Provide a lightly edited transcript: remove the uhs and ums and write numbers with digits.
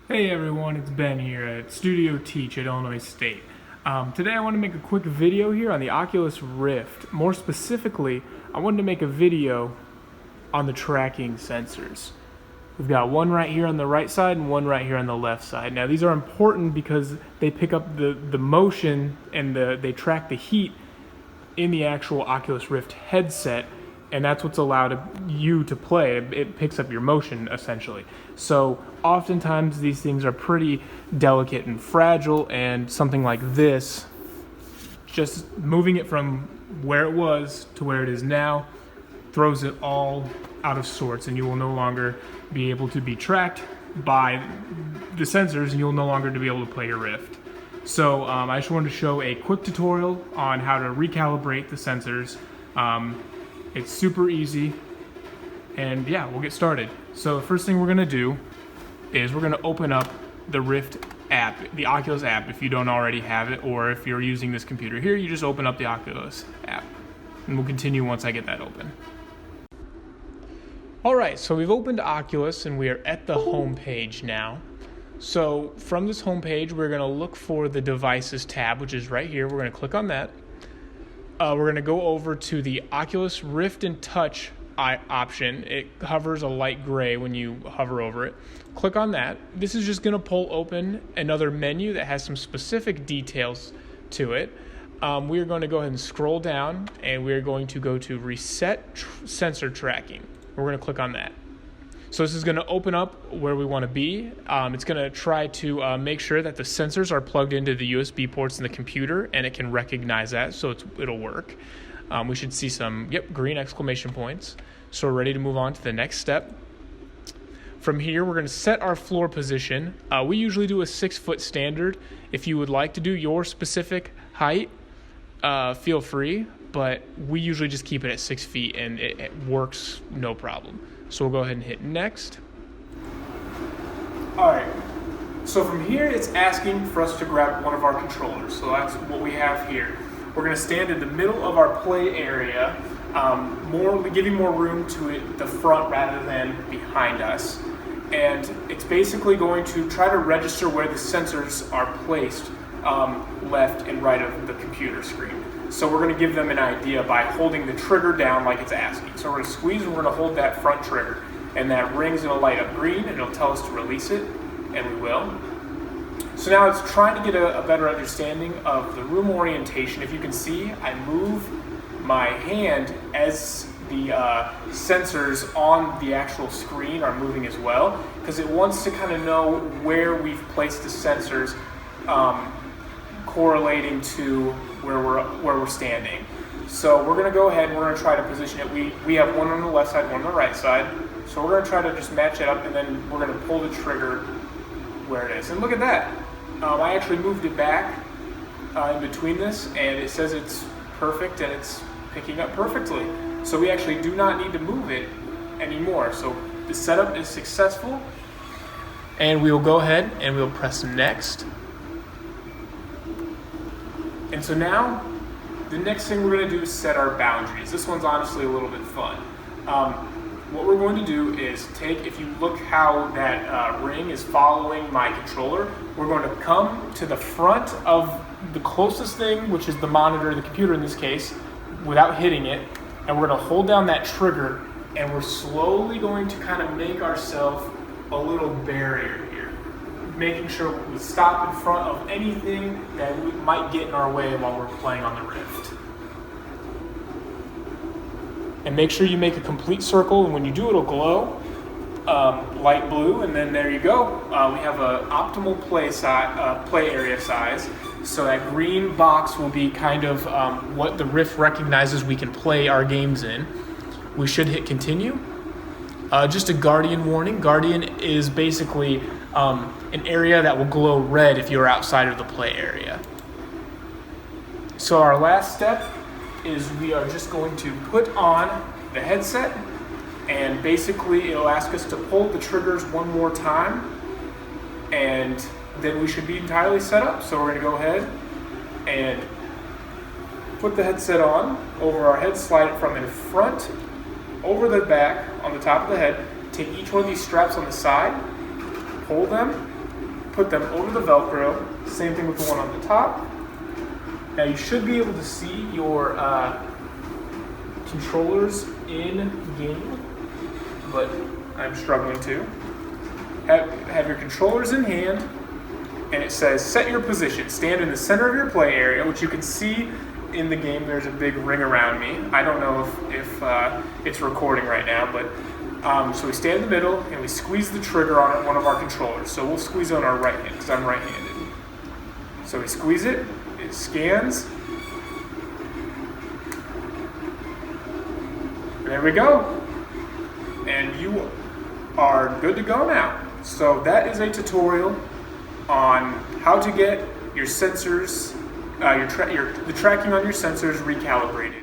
Hey everyone, it's Ben here at Studio Teach at Illinois State. Today I want to make a quick video here on the Oculus Rift. More specifically, I wanted to make a video on the tracking sensors. We've got one right here on the right side and one right here on the left side. Now these are important because they pick up the motion and they track the heat in the actual Oculus Rift headset, and that's what's allowed you to play. It picks up your motion, essentially. So oftentimes these things are pretty delicate and fragile, and something like this, just moving it from where it was to where it is now, throws it all out of sorts, and you will no longer be able to be tracked by the sensors, and you'll no longer be able to play your Rift. So I just wanted to show a quick tutorial on how to recalibrate the sensors. It's super easy, and yeah, we'll get started. So the first thing we're gonna do is we're gonna open up the Rift app, the Oculus app, if you don't already have it, or if you're using this computer here, you just open up the Oculus app. And we'll continue once I get that open. All right, so we've opened Oculus and we are at the home page now. So from this home page, we're gonna look for the devices tab, which is right here. We're gonna click on that. We're going to go over to the Oculus Rift and Touch option. It hovers a light gray when you hover over it. Click on that. This is just going to pull open another menu that has some specific details to it. We're going to go ahead and scroll down, and we're going to go to Reset Sensor Tracking. We're going to click on that. So this is going to open up where we want to be. It's going to try to make sure that the sensors are plugged into the USB ports in the computer, and it can recognize that, so it'll work. We should see some, green exclamation points. So we're ready to move on to the next step. From here, we're going to set our floor position. We usually do a 6-foot standard. If you would like to do your specific height, feel free, but we usually just keep it at 6 feet, and it works no problem. So we'll go ahead and hit next. All right, so from here it's asking for us to grab one of our controllers. So that's what we have here. We're gonna stand in the middle of our play area, giving more room to the front rather than behind us. And it's basically going to try to register where the sensors are placed left and right of the computer screen. So we're going to give them an idea by holding the trigger down like it's asking. So we're going to squeeze and we're going to hold that front trigger, and that ring's going to light up green, and it'll tell us to release it, and we will. So now it's trying to get a better understanding of the room orientation. If you can see, I move my hand as the sensors on the actual screen are moving as well, because it wants to kind of know where we've placed the sensors correlating to where we're standing. So we're going to go ahead and we're going to try to position it. We have one on the left side, one on the right side. So we're going to try to just match it up, and then we're going to pull the trigger where it is. And look at that. I actually moved it back in between this, and it says it's perfect and it's picking up perfectly. So we actually do not need to move it anymore. So the setup is successful, and we will go ahead and we'll press next. And so now, the next thing we're going to do is set our boundaries. This one's honestly a little bit fun. What we're going to do is if you look how that ring is following my controller, we're going to come to the front of the closest thing, which is the monitor, the computer in this case, without hitting it, and we're going to hold down that trigger, and we're slowly going to kind of make ourselves a little barrier here, making sure we stop in front of anything that might get in our way while we're playing on the Rift. And make sure you make a complete circle, and when you do, it'll glow light blue, and then there you go. We have an optimal play area size, so that green box will be kind of what the Rift recognizes we can play our games in. We should hit continue. Just a Guardian warning. Guardian is basically an area that will glow red if you're outside of the play area. So our last step is we are just going to put on the headset, and basically it'll ask us to pull the triggers one more time, and then we should be entirely set up. So we're going to go ahead and put the headset on over our head, slide it from in front over the back on the top of the head, take each one of these straps on the side, pull them, put them over the Velcro. Same thing with the one on the top. Now you should be able to see your controllers in game, but I'm struggling to. Have your controllers in hand, and it says set your position. Stand in the center of your play area, which you can see in the game. There's a big ring around me. I don't know if it's recording right now, but so we stand in the middle and we squeeze the trigger on one of our controllers. So we'll squeeze on our right hand because I'm right-handed. So we squeeze it, it scans, and there we go. And you are good to go now. So that is a tutorial on how to get your sensors, the tracking on your sensors recalibrated.